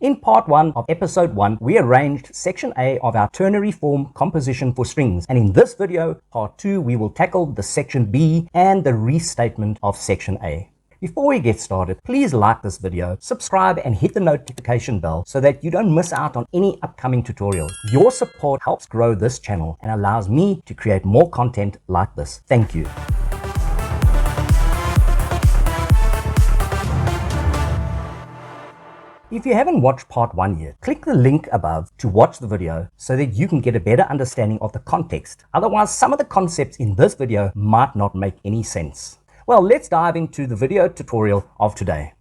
In part 1 of episode 1, we arranged section A of our ternary form composition for strings, and in this video, part 2, we will tackle the section B and the restatement of section A. Before we get started, please like this video, subscribe and hit the notification bell so that you don't miss out on any upcoming tutorials. Your support helps grow this channel and allows me to create more content like this. Thank you. If you haven't watched part 1 yet, click the link above to watch the video so that you can get a better understanding of the context. Otherwise, some of the concepts in this video might not make any sense. Well, let's dive into the video tutorial of today.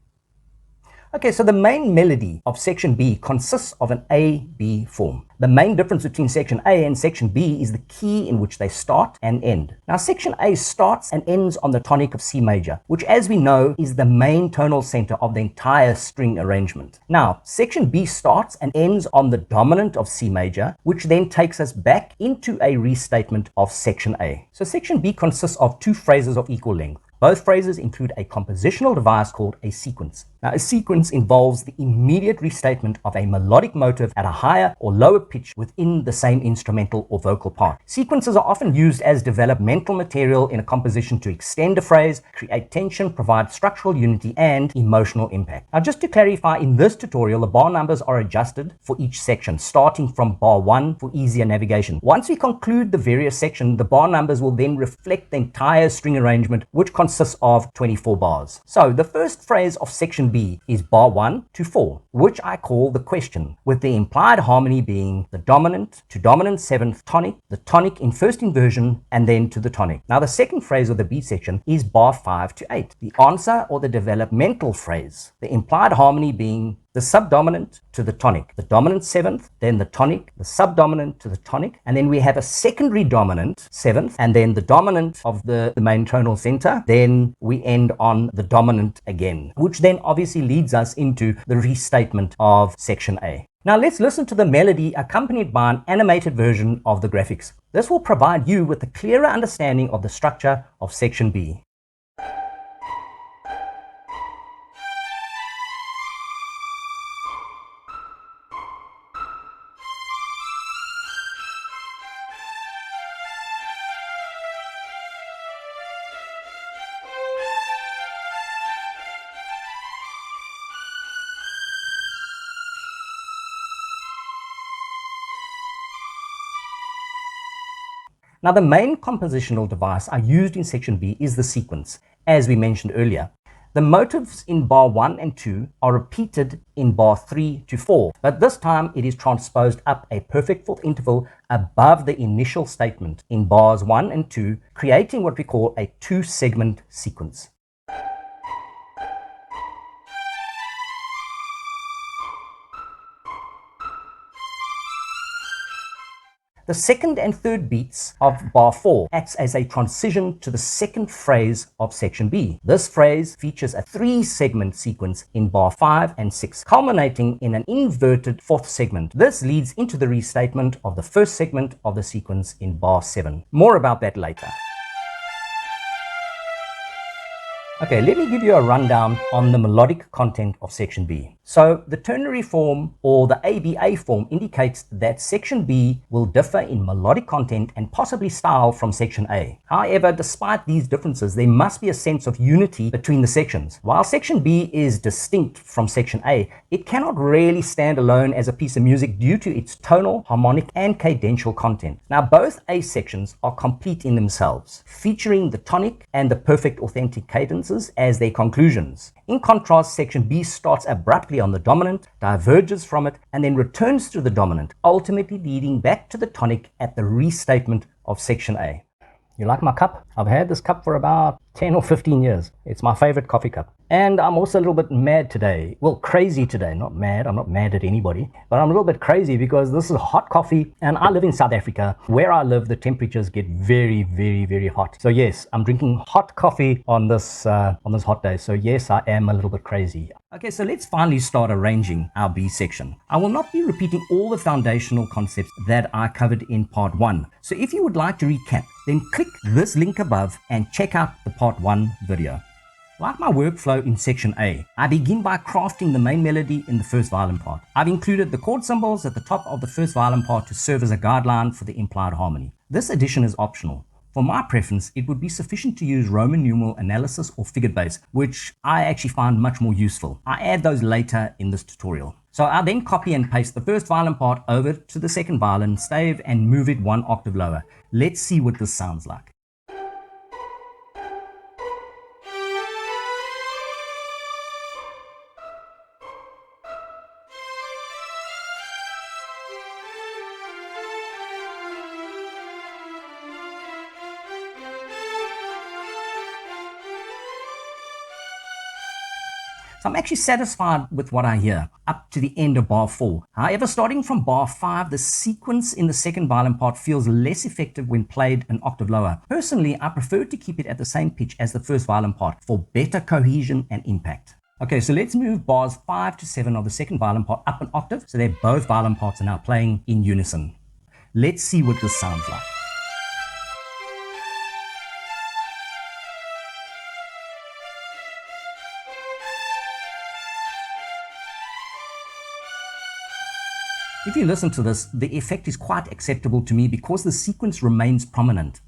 Okay, so the main melody of section B consists of an A-B form. The main difference between section A and section B is the key in which they start and end. Now, section A starts and ends on the tonic of C major, which, as we know, is the main tonal center of the entire string arrangement. Now, section B starts and ends on the dominant of C major, which then takes us back into a restatement of section A. So section B consists of two phrases of equal length. Both phrases include a compositional device called a sequence. Now, a sequence involves the immediate restatement of a melodic motive at a higher or lower pitch within the same instrumental or vocal part. Sequences are often used as developmental material in a composition to extend a phrase, create tension, provide structural unity, and emotional impact. Now, just to clarify, in this tutorial, the bar numbers are adjusted for each section, starting from bar 1 for easier navigation. Once we conclude the various sections, the bar numbers will then reflect the entire string arrangement, which consists of 24 bars. So the first phrase of section B is bar 1 to 4, which I call the question, with the implied harmony being the dominant to dominant 7th tonic, the tonic in first inversion, and then to the tonic. Now the second phrase of the B section is bar 5 to 8, the answer or the developmental phrase, the implied harmony being the subdominant to the tonic, the dominant 7th, then the tonic, the subdominant to the tonic, and then we have a secondary dominant 7th, and then the dominant of the main tonal center, then we end on the dominant again, which then obviously leads us into the restatement of section A. Now let's listen to the melody accompanied by an animated version of the graphics. This will provide you with a clearer understanding of the structure of section B. Now, the main compositional device I used in section B is the sequence, as we mentioned earlier. The motives in bar 1 and 2 are repeated in bar 3 to 4, but this time it is transposed up a perfect fourth interval above the initial statement in bars 1 and 2, creating what we call a two-segment sequence. The second and third beats of bar 4 acts as a transition to the second phrase of section B. This phrase features a 3-segment sequence in bar 5 and 6, culminating in an inverted fourth segment. This leads into the restatement of the first segment of the sequence in bar 7. More about that later. Okay, let me give you a rundown on the melodic content of section B. So the ternary form or the ABA form indicates that section B will differ in melodic content and possibly style from section A. However, despite these differences, there must be a sense of unity between the sections. While section B is distinct from section A, it cannot really stand alone as a piece of music due to its tonal, harmonic, and cadential content. Now, both A sections are complete in themselves, featuring the tonic and the perfect authentic cadences as their conclusions. In contrast, section B starts abruptly on the dominant, diverges from it, and then returns to the dominant, ultimately leading back to the tonic at the restatement of section A. You like my cup? I've had this cup for about 10 or 15 years. It's my favorite coffee cup. And I'm also a little bit mad today. Well, crazy today. Not mad. I'm not mad at anybody. But I'm a little bit crazy because this is hot coffee. And I live in South Africa. Where I live, the temperatures get very, very, very hot. So yes, I'm drinking hot coffee on this hot day. So yes, I am a little bit crazy. Okay, so let's finally start arranging our B section. I will not be repeating all the foundational concepts that I covered in part 1. So if you would like to recap, then click this link above and check out the part 1 video. Like my workflow in section A, I begin by crafting the main melody in the first violin part. I've included the chord symbols at the top of the first violin part to serve as a guideline for the implied harmony. This addition is optional. For my preference, it would be sufficient to use Roman numeral analysis or figured bass, which I actually find much more useful. I add those later in this tutorial. So I then copy and paste the first violin part over to the second violin stave and move it one octave lower. Let's see what this sounds like. So I'm actually satisfied with what I hear up to the end of bar 4. However, starting from bar 5, the sequence in the second violin part feels less effective when played an octave lower. Personally, I prefer to keep it at the same pitch as the first violin part for better cohesion and impact. Okay, so let's move bars 5 to 7 of the second violin part up an octave so that both violin parts are now playing in unison. Let's see what this sounds like. If you listen to this, the effect is quite acceptable to me because the sequence remains prominent.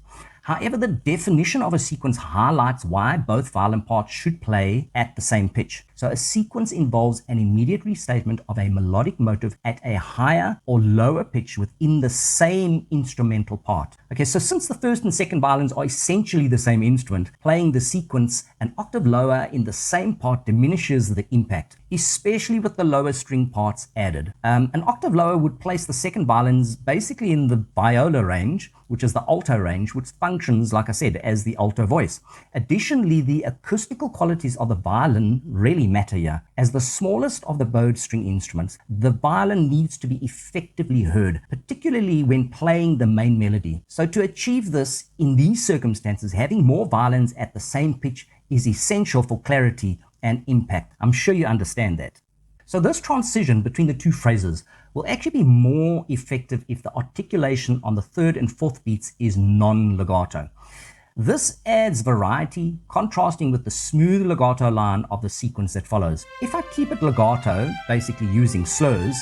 However, the definition of a sequence highlights why both violin parts should play at the same pitch. So a sequence involves an immediate restatement of a melodic motive at a higher or lower pitch within the same instrumental part. Okay, so since the first and second violins are essentially the same instrument, playing the sequence an octave lower in the same part diminishes the impact, especially with the lower string parts added. An octave lower would place the second violins basically in the viola range, which is the alto range, which functions, like I said, as the alto voice. Additionally, the acoustical qualities of the violin really matter here. As the smallest of the bowed string instruments, the violin needs to be effectively heard, particularly when playing the main melody. So to achieve this in these circumstances, having more violins at the same pitch is essential for clarity and impact. I'm sure you understand that. So this transition between the two phrases will actually be more effective if the articulation on the third and fourth beats is non-legato. This adds variety, contrasting with the smooth legato line of the sequence that follows. If I keep it legato, basically using slurs,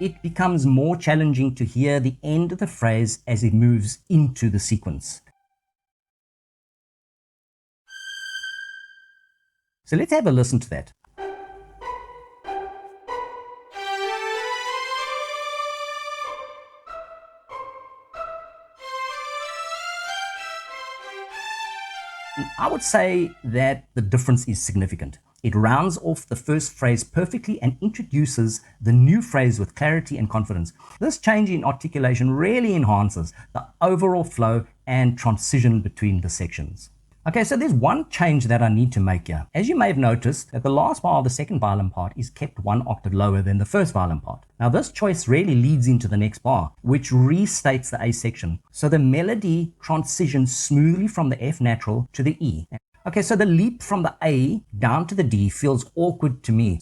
it becomes more challenging to hear the end of the phrase as it moves into the sequence. So let's have a listen to that. I would say that the difference is significant. It rounds off the first phrase perfectly and introduces the new phrase with clarity and confidence. This change in articulation really enhances the overall flow and transition between the sections. Okay, so there's one change that I need to make here. As you may have noticed, that the last bar of the second violin part is kept one octave lower than the first violin part. Now this choice really leads into the next bar, which restates the A section. So the melody transitions smoothly from the F natural to the E. Okay, so the leap from the A down to the D feels awkward to me.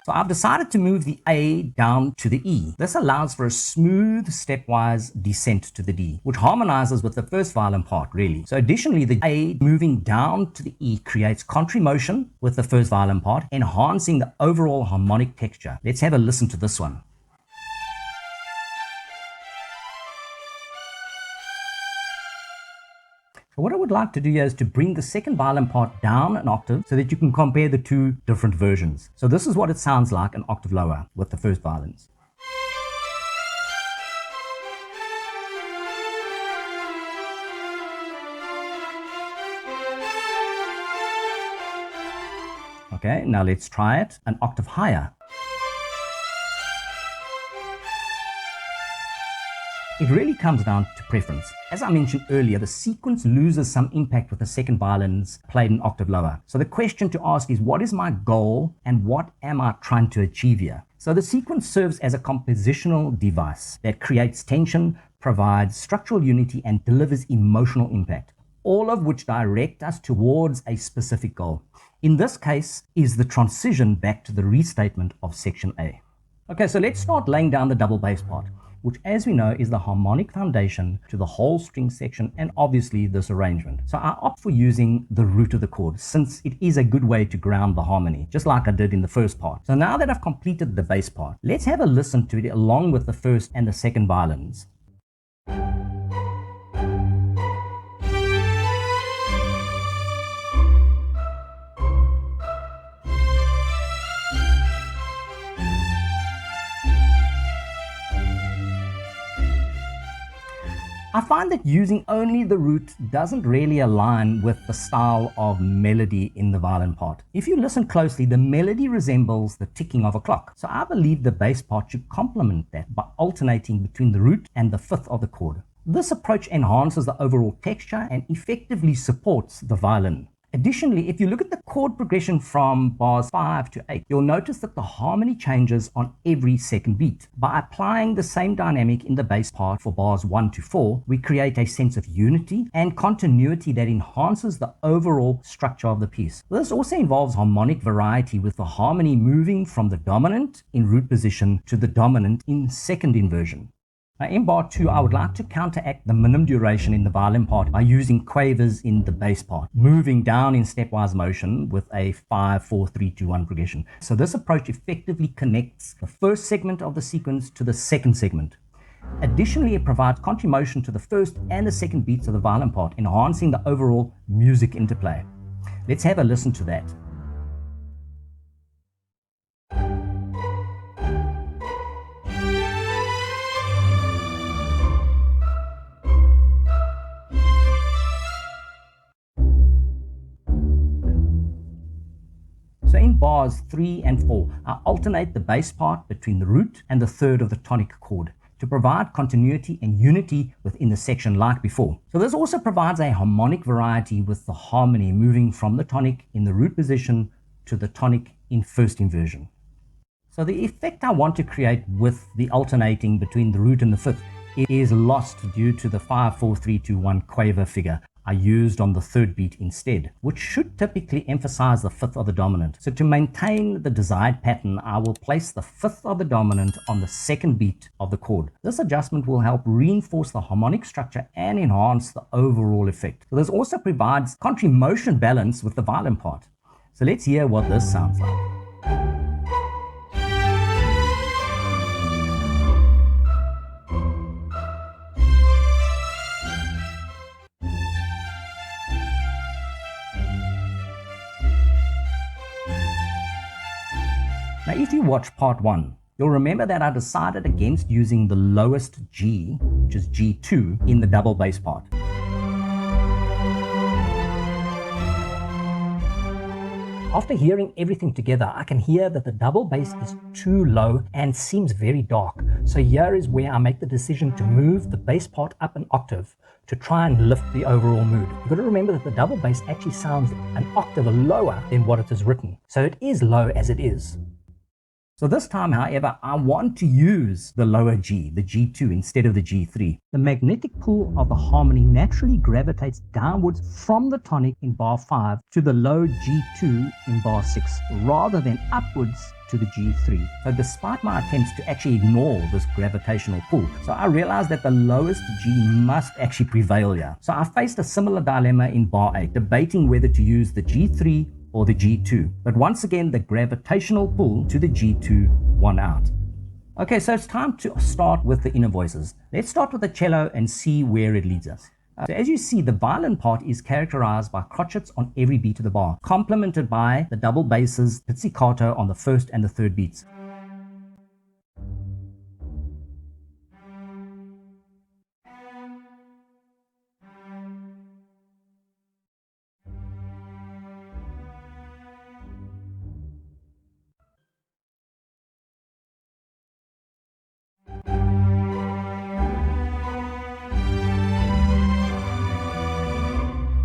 So I've decided to move the A down to the E. This allows for a smooth stepwise descent to the D, which harmonizes with the first violin part really. So additionally, the A moving down to the E creates contramotion with the first violin part, enhancing the overall harmonic texture. Let's have a listen to this one. So what I would like to do here is to bring the second violin part down an octave so that you can compare the two different versions. So this is what it sounds like an octave lower with the first violins. Okay, now let's try it an octave higher. It really comes down to preference. As I mentioned earlier, the sequence loses some impact with the second violins played an octave lower. So the question to ask is, what is my goal and what am I trying to achieve here? So the sequence serves as a compositional device that creates tension, provides structural unity, and delivers emotional impact, all of which direct us towards a specific goal. In this case is the transition back to the restatement of section A. Okay, so let's start laying down the double bass part. which as we know is the harmonic foundation to the whole string section and obviously this arrangement. So I opt for using the root of the chord since it is a good way to ground the harmony, just like I did in the first part. So now that I've completed the bass part, let's have a listen to it along with the first and the second violins. I find that using only the root doesn't really align with the style of melody in the violin part. If you listen closely, the melody resembles the ticking of a clock. So I believe the bass part should complement that by alternating between the root and the fifth of the chord. This approach enhances the overall texture and effectively supports the violin. Additionally, if you look at the chord progression from bars 5 to 8, you'll notice that the harmony changes on every second beat. By applying the same dynamic in the bass part for bars 1 to 4, we create a sense of unity and continuity that enhances the overall structure of the piece. This also involves harmonic variety, with the harmony moving from the dominant in root position to the dominant in second inversion. Now in bar 2, I would like to counteract the minimum duration in the violin part by using quavers in the bass part, moving down in stepwise motion with a 5-4-3-2-1 progression. So this approach effectively connects the first segment of the sequence to the second segment. Additionally, it provides contramotion to the first and the second beats of the violin part, enhancing the overall music interplay. Let's have a listen to that. So in bars 3 and 4, I alternate the bass part between the root and the third of the tonic chord to provide continuity and unity within the section like before. So this also provides a harmonic variety, with the harmony moving from the tonic in the root position to the tonic in first inversion. So the effect I want to create with the alternating between the root and the fifth is lost due to the 5-4-3-2-1 quaver figure I used on the third beat instead, which should typically emphasize the fifth of the dominant. So to maintain the desired pattern, I will place the fifth of the dominant on the second beat of the chord. This adjustment will help reinforce the harmonic structure and enhance the overall effect. So this also provides contramotion balance with the violin part. So let's hear what this sounds like. Now, if you watch part 1, you'll remember that I decided against using the lowest G, which is G2, in the double bass part. After hearing everything together, I can hear that the double bass is too low and seems very dark. So here is where I make the decision to move the bass part up an octave to try and lift the overall mood. You've got to remember that the double bass actually sounds an octave lower than what it is written. So it is low as it is. So this time, however, I want to use the lower G, the G2, instead of the G3. The magnetic pull of the harmony naturally gravitates downwards from the tonic in bar 5 to the low G2 in bar 6, rather than upwards to the G3. So despite my attempts to actually ignore this gravitational pull, so I realized that the lowest G must actually prevail here. So I faced a similar dilemma in bar 8, debating whether to use the G3 or the G2. But once again, the gravitational pull to the G2 won out. Okay, so it's time to start with the inner voices. Let's start with the cello and see where it leads us. So as you see, the violin part is characterized by crotchets on every beat of the bar, complemented by the double basses, pizzicato on the first and the third beats.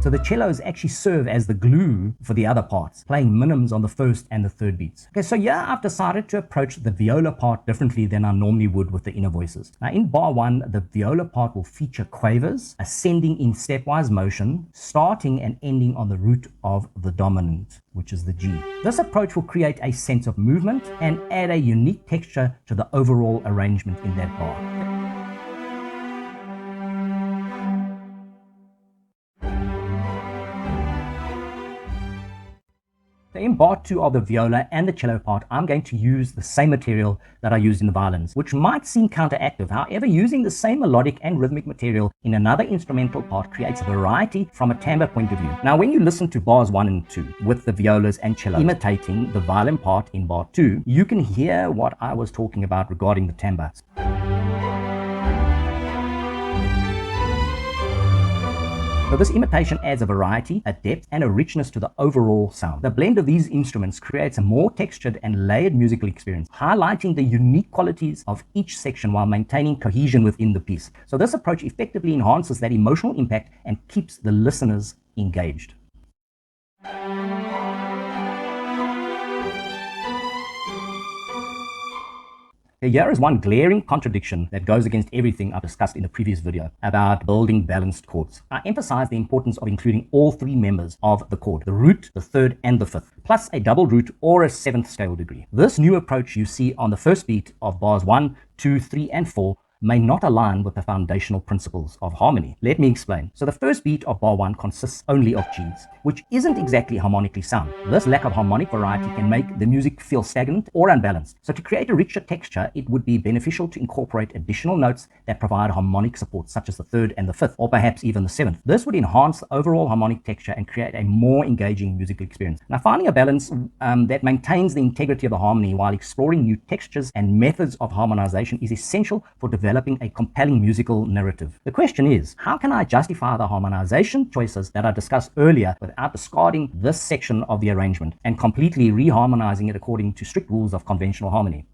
So the cellos actually serve as the glue for the other parts, playing minims on the first and the third beats. Okay, so yeah, I've decided to approach the viola part differently than I normally would with the inner voices. Now in bar 1, the viola part will feature quavers, ascending in stepwise motion, starting and ending on the root of the dominant, which is the G. This approach will create a sense of movement and add a unique texture to the overall arrangement in that bar. in part 2 of the viola and the cello part, I'm going to use the same material that I used in the violins, which might seem counteractive. However, using the same melodic and rhythmic material in another instrumental part creates a variety from a timbre point of view. Now, when you listen to bars 1 and 2 with the violas and cello imitating the violin part in bar 2, you can hear what I was talking about regarding the timbre. So this imitation adds a variety, a depth, and a richness to the overall sound. The blend of these instruments creates a more textured and layered musical experience, highlighting the unique qualities of each section while maintaining cohesion within the piece. So this approach effectively enhances that emotional impact and keeps the listeners engaged. Here is one glaring contradiction that goes against everything I've discussed in the previous video about building balanced chords. I emphasize the importance of including all three members of the chord, the root, the third, and the fifth, plus a double root or a seventh scale degree. This new approach you see on the first beat of bars 1, 2, 3, and 4 may not align with the foundational principles of harmony. Let me explain. So the first beat of bar 1 consists only of Gs, which isn't exactly harmonically sound. This lack of harmonic variety can make the music feel stagnant or unbalanced. So to create a richer texture, it would be beneficial to incorporate additional notes that provide harmonic support, such as the third and the fifth, or perhaps even the seventh. This would enhance the overall harmonic texture and create a more engaging musical experience. Now, finding a balance that maintains the integrity of the harmony while exploring new textures and methods of harmonization is essential for developing a compelling musical narrative. The question is, how can I justify the harmonization choices that I discussed earlier without discarding this section of the arrangement and completely reharmonizing it according to strict rules of conventional harmony?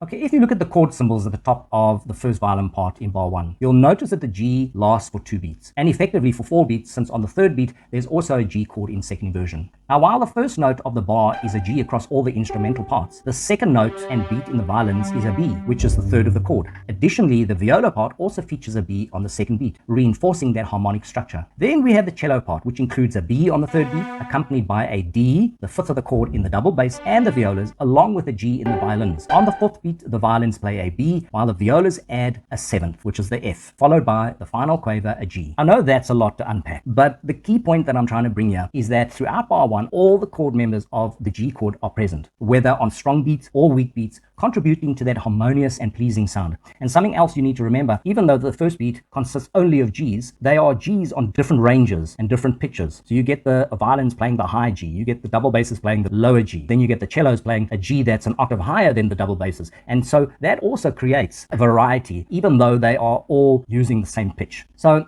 Okay, if you look at the chord symbols at the top of the first violin part in bar 1, you'll notice that the G lasts for 2 beats, and effectively for 4 beats, since on the third beat there's also a G chord in second inversion. Now, while the first note of the bar is a G across all the instrumental parts, the second note and beat in the violins is a B, which is the third of the chord. Additionally, the viola part also features a B on the second beat, reinforcing that harmonic structure. Then we have the cello part, which includes a B on the third beat, accompanied by a D, the fifth of the chord in the double bass, and the violas, along with a G in the violins. On the fourth beat, the violins play a B, while the violas add a seventh, which is the F, followed by the final quaver, a G. I know that's a lot to unpack, but the key point that I'm trying to bring here is that throughout bar 1, all the chord members of the G chord are present, whether on strong beats or weak beats, contributing to that harmonious and pleasing sound. And something else you need to remember, even though the first beat consists only of Gs, they are Gs on different ranges and different pitches. So you get the violins playing the high G, you get the double basses playing the lower G, then you get the cellos playing a G that's an octave higher than the double basses. And so that also creates a variety, even though they are all using the same pitch. So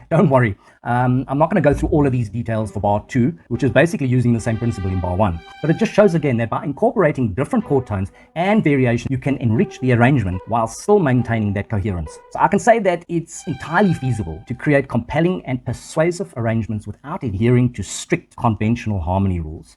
don't worry. I'm not going to go through all of these details for bar 2, which is basically using the same principle in bar 1. But it just shows again that by incorporating different chord tones and variation, you can enrich the arrangement while still maintaining that coherence. So I can say that it's entirely feasible to create compelling and persuasive arrangements without adhering to strict conventional harmony rules.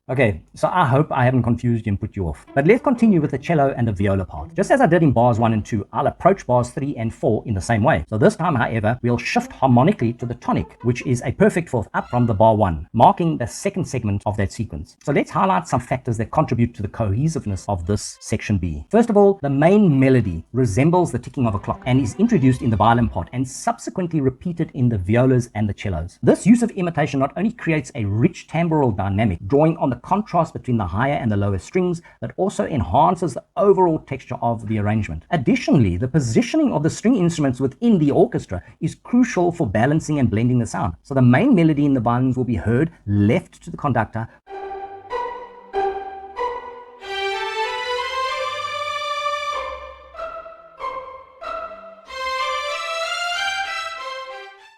Okay, so I hope I haven't confused you and put you off. But let's continue with the cello and the viola part. Just as I did in bars 1 and 2, I'll approach bars 3 and 4 in the same way. So this time, however, we'll shift harmonically to the tonic, which is a perfect fourth up from the bar 1, marking the second segment of that sequence. So let's highlight some factors that contribute to the cohesiveness of this section B. First of all, the main melody resembles the ticking of a clock and is introduced in the violin part and subsequently repeated in the violas and the cellos. This use of imitation not only creates a rich timbral dynamic, drawing on the contrast between the higher and the lower strings, but also enhances the overall texture of the arrangement. Additionally, the positioning of the string instruments within the orchestra is crucial for balancing and blending the sound. So the main melody in the violins will be heard left to the conductor,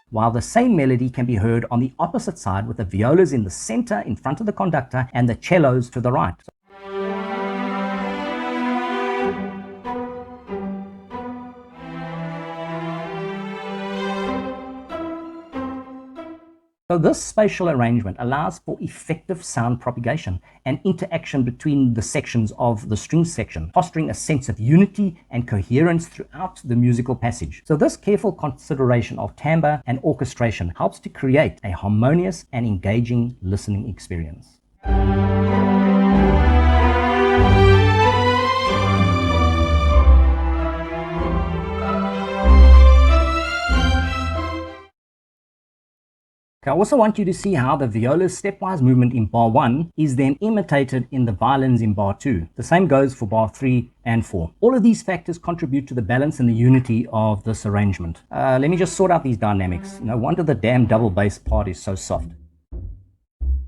while the same melody can be heard on the opposite side with the violas in the center in front of the conductor and the cellos to the right. So this spatial arrangement allows for effective sound propagation and interaction between the sections of the string section, fostering a sense of unity and coherence throughout the musical passage. So this careful consideration of timbre and orchestration helps to create a harmonious and engaging listening experience. I also want you to see how the viola's stepwise movement in bar 1 is then imitated in the violins in bar 2. The same goes for bar 3 and 4. All of these factors contribute to the balance and the unity of this arrangement. Let me just sort out these dynamics. No wonder the damn double bass part is so soft.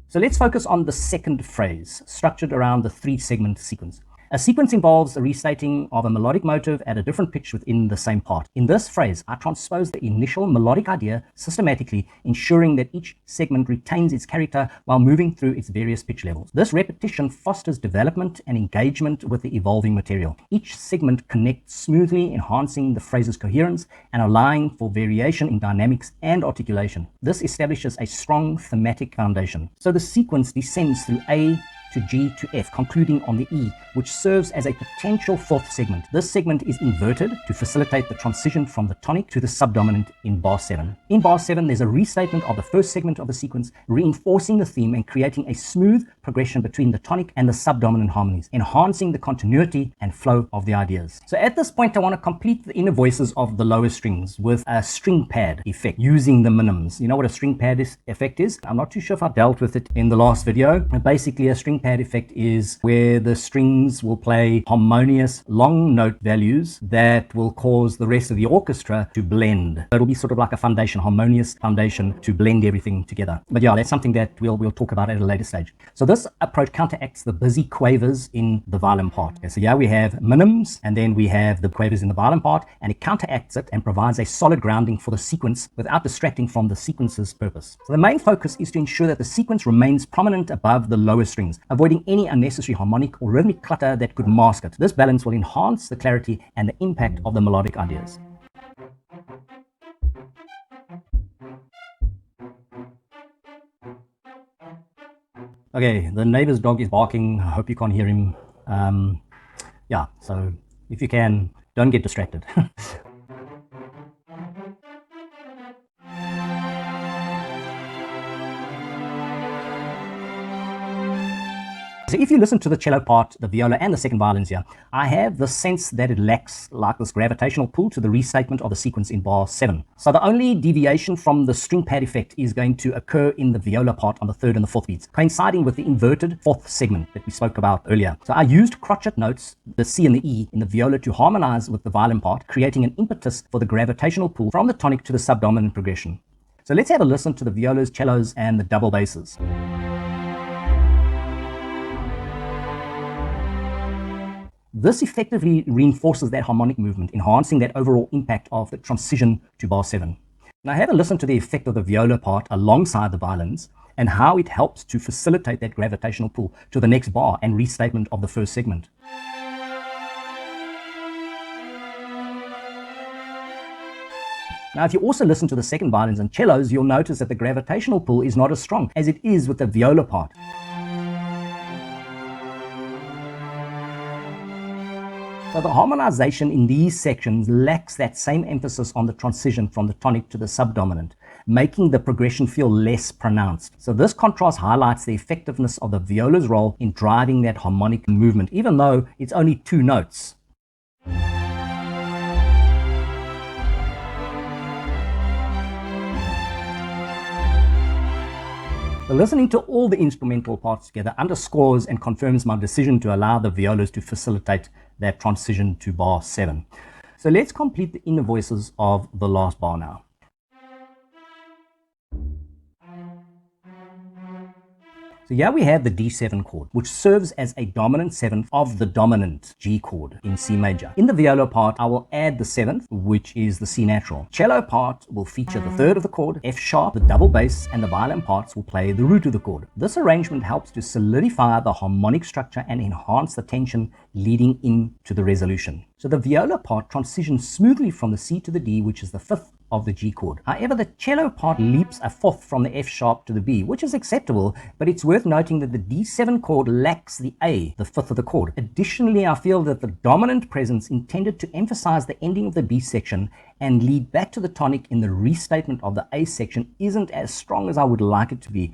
So let's focus on the second phrase, structured around the 3-segment sequence. A sequence involves a restating of a melodic motive at a different pitch within the same part. In this phrase, I transpose the initial melodic idea systematically, ensuring that each segment retains its character while moving through its various pitch levels. This repetition fosters development and engagement with the evolving material. Each segment connects smoothly, enhancing the phrase's coherence and allowing for variation in dynamics and articulation. This establishes a strong thematic foundation. So the sequence descends through A to G to F, concluding on the E, which serves as a potential 4th segment. This segment is inverted to facilitate the transition from the tonic to the subdominant in bar 7. In bar 7, there's a restatement of the first segment of the sequence, reinforcing the theme and creating a smooth progression between the tonic and the subdominant harmonies, enhancing the continuity and flow of the ideas. So at this point, I want to complete the inner voices of the lower strings with a string pad effect using the minims. You know what a string pad effect is? I'm not too sure if I dealt with it in the last video. Basically, a string pad effect is where the strings will play harmonious long note values that will cause the rest of the orchestra to blend. It'll be sort of like a foundation, harmonious foundation to blend everything together. But yeah, that's something that we'll talk about at a later stage. So this approach counteracts the busy quavers in the violin part. Okay, so yeah, we have minims and then we have the quavers in the violin part, and it counteracts it and provides a solid grounding for the sequence without distracting from the sequence's purpose. So the main focus is to ensure that the sequence remains prominent above the lower strings, avoiding any unnecessary harmonic or rhythmic clutter that could mask it. This balance will enhance the clarity and the impact of the melodic ideas. Okay, the neighbor's dog is barking. I hope you can't hear him. Yeah, so if you can, don't get distracted. So if you listen to the cello part, the viola, and the second violins here, I have the sense that it lacks like this gravitational pull to the restatement of the sequence in bar 7. So the only deviation from the string pad effect is going to occur in the viola part on the 3rd and the 4th beats, coinciding with the inverted 4th segment that we spoke about earlier. So I used crotchet notes, the C and the E, in the viola to harmonize with the violin part, creating an impetus for the gravitational pull from the tonic to the subdominant progression. So let's have a listen to the violas, cellos, and the double basses. This effectively reinforces that harmonic movement, enhancing that overall impact of the transition to bar 7. Now have a listen to the effect of the viola part alongside the violins and how it helps to facilitate that gravitational pull to the next bar and restatement of the first segment. Now, if you also listen to the second violins and cellos, you'll notice that the gravitational pull is not as strong as it is with the viola part. So the harmonization in these sections lacks that same emphasis on the transition from the tonic to the subdominant, making the progression feel less pronounced. So this contrast highlights the effectiveness of the viola's role in driving that harmonic movement, even though it's only 2 notes. So listening to all the instrumental parts together underscores and confirms my decision to allow the violas to facilitate that transition to bar 7. So let's complete the inner voices of the last bar now. So here we have the D7 chord, which serves as a dominant 7th of the dominant G chord in C major. In the viola part, I will add the 7th, which is the C natural. Cello part will feature the 3rd of the chord, F sharp, the double bass, and the violin parts will play the root of the chord. This arrangement helps to solidify the harmonic structure and enhance the tension leading into the resolution. So the viola part transitions smoothly from the C to the D, which is the 5th of the G chord. However, the cello part leaps a 4th from the F sharp to the B, which is acceptable, but it's worth noting that the D7 chord lacks the A, the 5th of the chord. Additionally, I feel that the dominant presence intended to emphasize the ending of the B section and lead back to the tonic in the restatement of the A section isn't as strong as I would like it to be.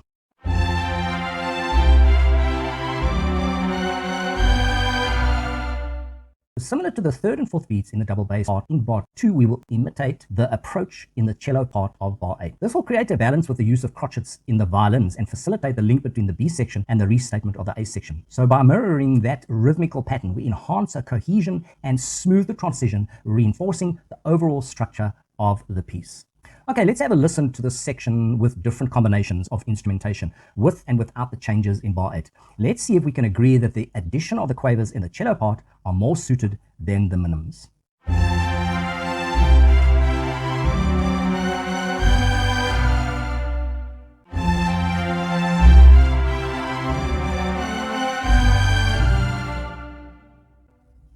similar to the third and fourth beats in the double bass part, in bar 2 we will imitate the approach in the cello part of bar 8. This will create a balance with the use of crotchets in the violins and facilitate the link between the B section and the restatement of the A section. So by mirroring that rhythmical pattern, we enhance a cohesion and smooth the transition, reinforcing the overall structure of the piece. Okay, let's have a listen to this section with different combinations of instrumentation, with and without the changes in bar 8. Let's see if we can agree that the addition of the quavers in the cello part are more suited than the minims.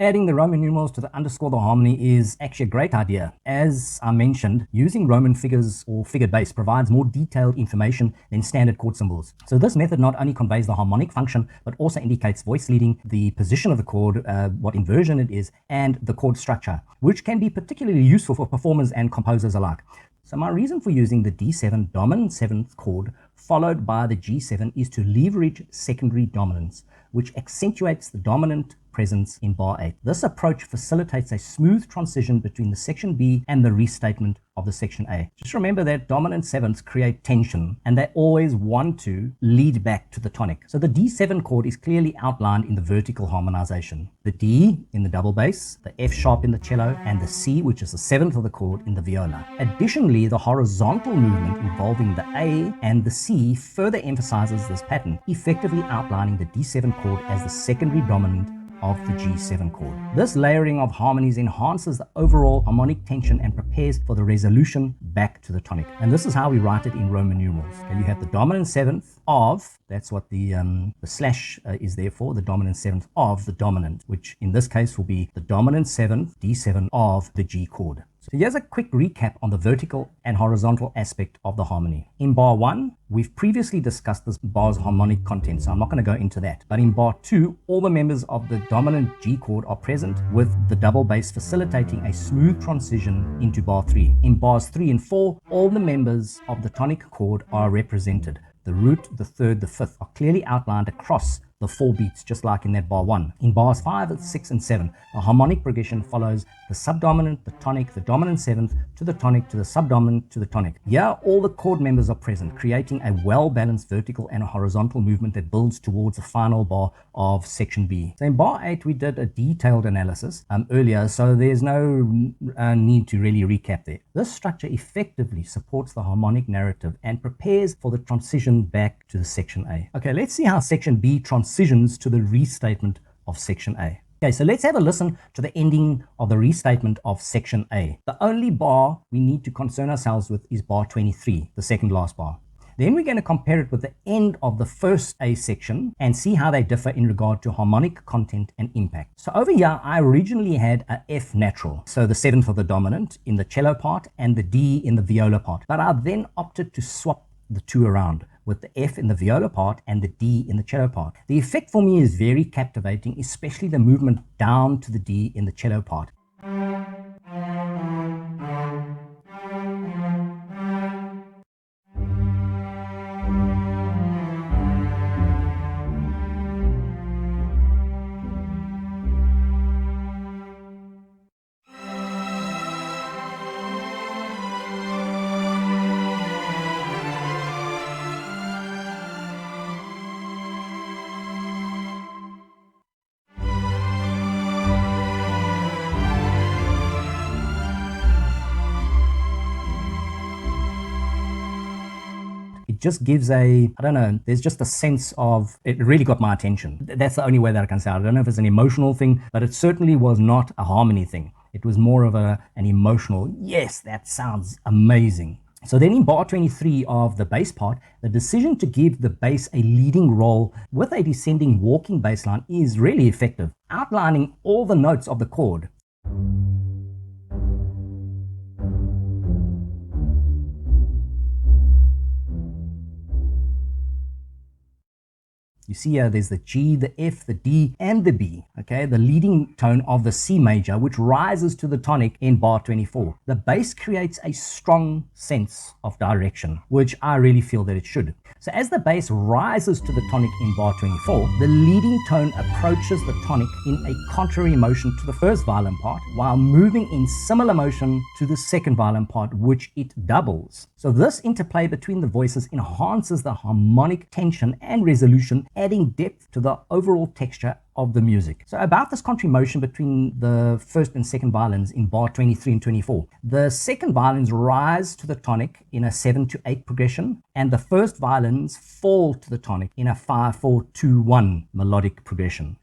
Adding the Roman numerals to the underscore the harmony is actually a great idea. As I mentioned, using Roman figures or figured bass provides more detailed information than standard chord symbols. So this method not only conveys the harmonic function, but also indicates voice leading, the position of the chord, what inversion it is, and the chord structure, which can be particularly useful for performers and composers alike. So my reason for using the D7 dominant 7th chord followed by the G7 is to leverage secondary dominance, which accentuates the dominant presence in bar 8. This approach facilitates a smooth transition between the section B and the restatement of the section A. Just remember that dominant 7ths create tension and they always want to lead back to the tonic. So the D7 chord is clearly outlined in the vertical harmonization. The D in the double bass, the F sharp in the cello, and the C, which is the 7th of the chord, in the viola. Additionally, the horizontal movement involving the A and the C further emphasizes this pattern, effectively outlining the D7 chord as the secondary dominant of the G7 chord. This layering of harmonies enhances the overall harmonic tension and prepares for the resolution back to the tonic. And this is how we write it in Roman numerals. Okay, you have the dominant 7th of, that's what the slash is there for, the dominant 7th of the dominant, which in this case will be the dominant 7th, D7 of the G chord. So here's a quick recap on the vertical and horizontal aspect of the harmony. In bar 1, we've previously discussed this bar's harmonic content, so I'm not going to go into that. But in bar 2, all the members of the dominant G chord are present, with the double bass facilitating a smooth transition into bar 3. In bars 3 and 4, all the members of the tonic chord are represented. The root, the third, the fifth are clearly outlined across the 4 beats, just like in that bar 1. In bars 5, 6, and 7, a harmonic progression follows the subdominant, the tonic, the dominant 7th, to the tonic, to the subdominant, to the tonic. Here, all the chord members are present, creating a well-balanced vertical and a horizontal movement that builds towards the final bar of section B. So in bar 8, we did a detailed analysis earlier, so there's no need to really recap there. This structure effectively supports the harmonic narrative and prepares for the transition back to the section A. Okay, let's see how section B transitions to the restatement of section A. Okay, so let's have a listen to the ending of the restatement of section A. The only bar we need to concern ourselves with is bar 23, the second last bar. Then we're going to compare it with the end of the first A section and see how they differ in regard to harmonic content and impact. So over here, I originally had a F natural, so the 7th of the dominant in the cello part and the D in the viola part. But I then opted to swap the two around, with the F in the viola part and the D in the cello part. The effect for me is very captivating, especially the movement down to the D in the cello part. Just gives a, I don't know, there's just a sense of, it really got my attention. That's the only way that I can say it. I don't know if it's an emotional thing, but it certainly was not a harmony thing. It was more of an emotional, yes, that sounds amazing. So then in bar 23 of the bass part, the decision to give the bass a leading role with a descending walking bass line is really effective, outlining all the notes of the chord. You see here there's the G, the F, the D, and the B, okay? The leading tone of the C major, which rises to the tonic in bar 24. The bass creates a strong sense of direction, which I really feel that it should. So as the bass rises to the tonic in bar 24, the leading tone approaches the tonic in a contrary motion to the first violin part, while moving in similar motion to the second violin part, which it doubles. So this interplay between the voices enhances the harmonic tension and resolution, adding depth to the overall texture of the music. So about this contrary motion between the first and second violins in bar 23 and 24, the second violins rise to the tonic in a 7-8 progression, and the first violins fall to the tonic in a 5-4-2-1 melodic progression.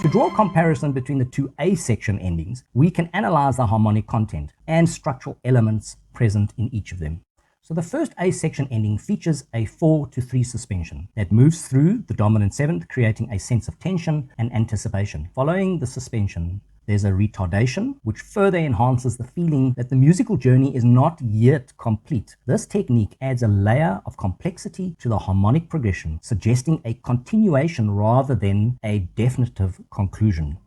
To draw a comparison between the two A section endings, we can analyze the harmonic content and structural elements present in each of them. So the first A section ending features a 4-3 suspension that moves through the dominant seventh, creating a sense of tension and anticipation. Following the suspension, there's a retardation, which further enhances the feeling that the musical journey is not yet complete. This technique adds a layer of complexity to the harmonic progression, suggesting a continuation rather than a definitive conclusion.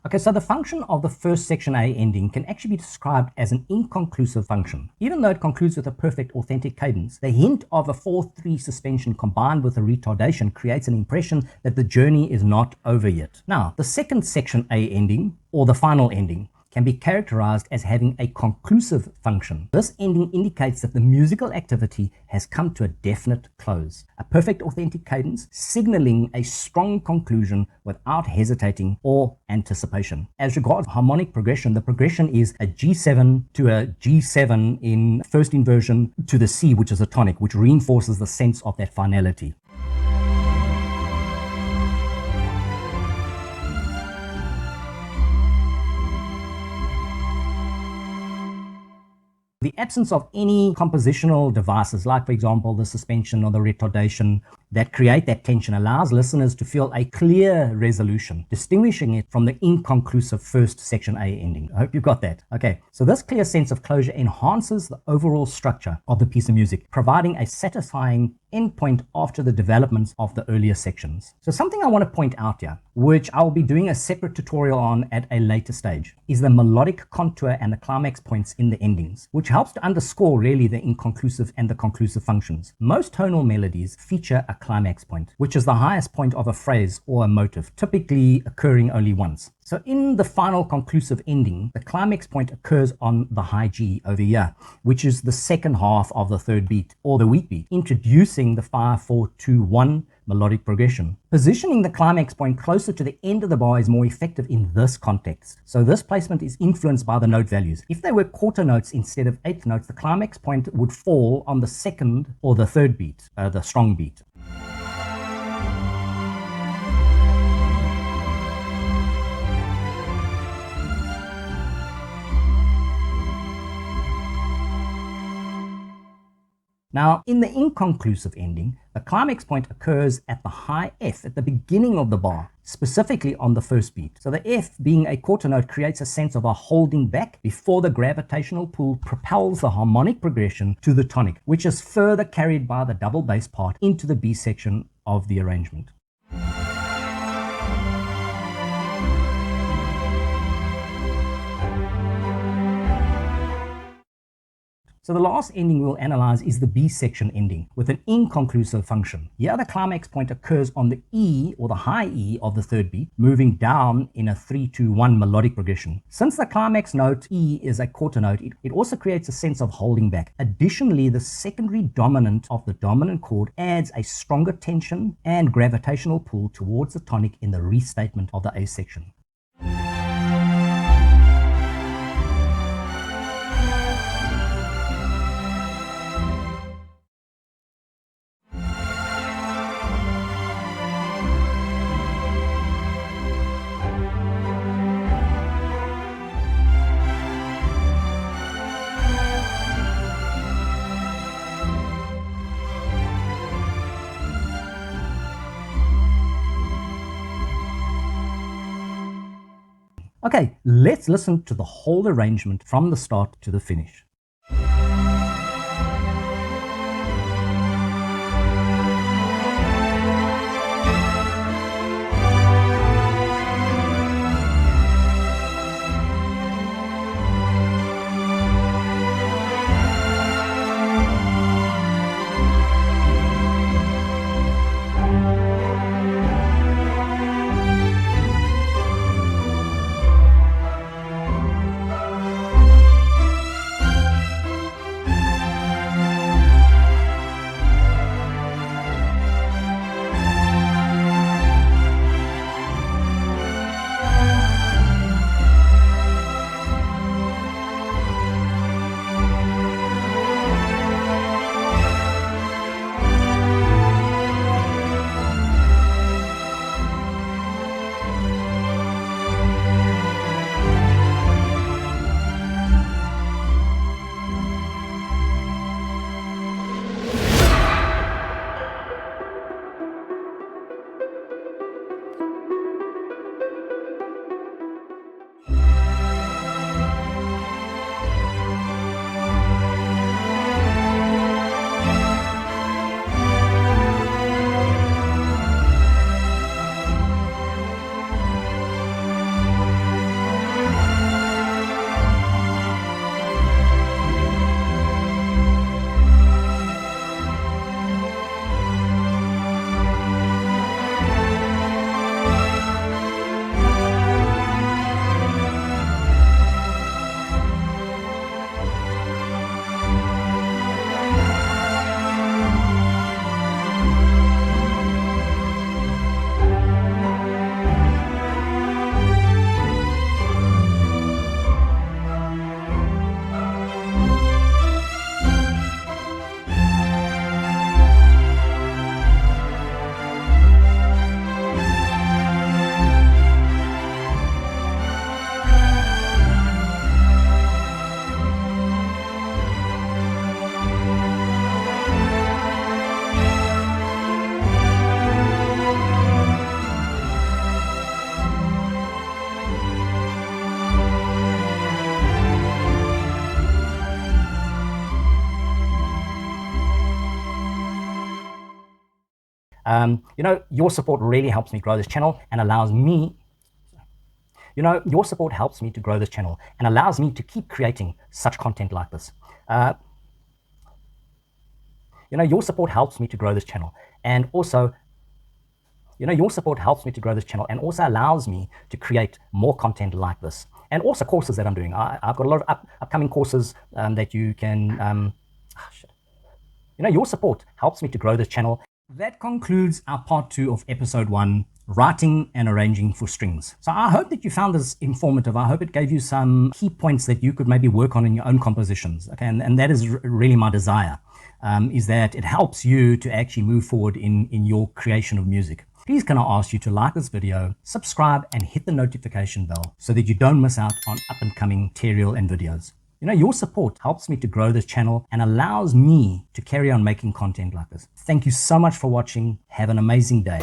Okay, so the function of the first section A ending can actually be described as an inconclusive function. Even though it concludes with a perfect authentic cadence, the hint of a 4-3 suspension combined with a retardation creates an impression that the journey is not over yet. Now, the second section A ending, or the final ending, can be characterized as having a conclusive function. This ending indicates that the musical activity has come to a definite close. A perfect authentic cadence signaling a strong conclusion without hesitating or anticipation. As regards harmonic progression, the progression is a G7 to a G7 in first inversion to the C, which is a tonic, which reinforces the sense of that finality. The absence of any compositional devices, like for example the suspension or the retardation, that create that tension allows listeners to feel a clear resolution, distinguishing it from the inconclusive first section A ending. I hope you got that. Okay, so this clear sense of closure enhances the overall structure of the piece of music, providing a satisfying endpoint after the developments of the earlier sections. So something I want to point out here, which I will be doing a separate tutorial on at a later stage, is the melodic contour and the climax points in the endings, which helps to underscore really the inconclusive and the conclusive functions. Most tonal melodies feature a climax point, which is the highest point of a phrase or a motive, typically occurring only once. So in the final conclusive ending, the climax point occurs on the high G over here, which is the second half of the third beat or the weak beat, introducing the 5-4-2-1 melodic progression. Positioning the climax point closer to the end of the bar is more effective in this context. So this placement is influenced by the note values. If they were quarter notes instead of eighth notes, the climax point would fall on the second or the third beat, the strong beat. Now, in the inconclusive ending, the climax point occurs at the high F at the beginning of the bar, specifically on the first beat. So the F, being a quarter note, creates a sense of a holding back before the gravitational pull propels the harmonic progression to the tonic, which is further carried by the double bass part into the B section of the arrangement. So the last ending we'll analyze is the B section ending with an inconclusive function. Here the climax point occurs on the E or the high E of the third beat, moving down in a 3-2-1 melodic progression. Since the climax note E is a quarter note, it also creates a sense of holding back. Additionally, the secondary dominant of the dominant chord adds a stronger tension and gravitational pull towards the tonic in the restatement of the A section. Okay, let's listen to the whole arrangement from the start to the finish. Your support really helps me grow this channel and allows me, your support helps me to grow this channel and allows me to keep creating such content like this. Your support helps me to grow this channel and also, your support helps me to grow this channel and also allows me to create more content like this. And also courses that I'm doing. I've got a lot of upcoming courses that you can, your support helps me to grow this channel. That concludes our part 2 of episode 1, writing and arranging for strings. So I hope that you found this informative. I hope it gave you some key points that you could maybe work on in your own compositions. Okay, and that is really my desire, is that it helps you to actually move forward in your creation of music. Please can I ask you to like this video, subscribe and hit the notification bell so that you don't miss out on up and coming material and videos. Your support helps me to grow this channel and allows me to carry on making content like this. Thank you so much for watching. Have an amazing day.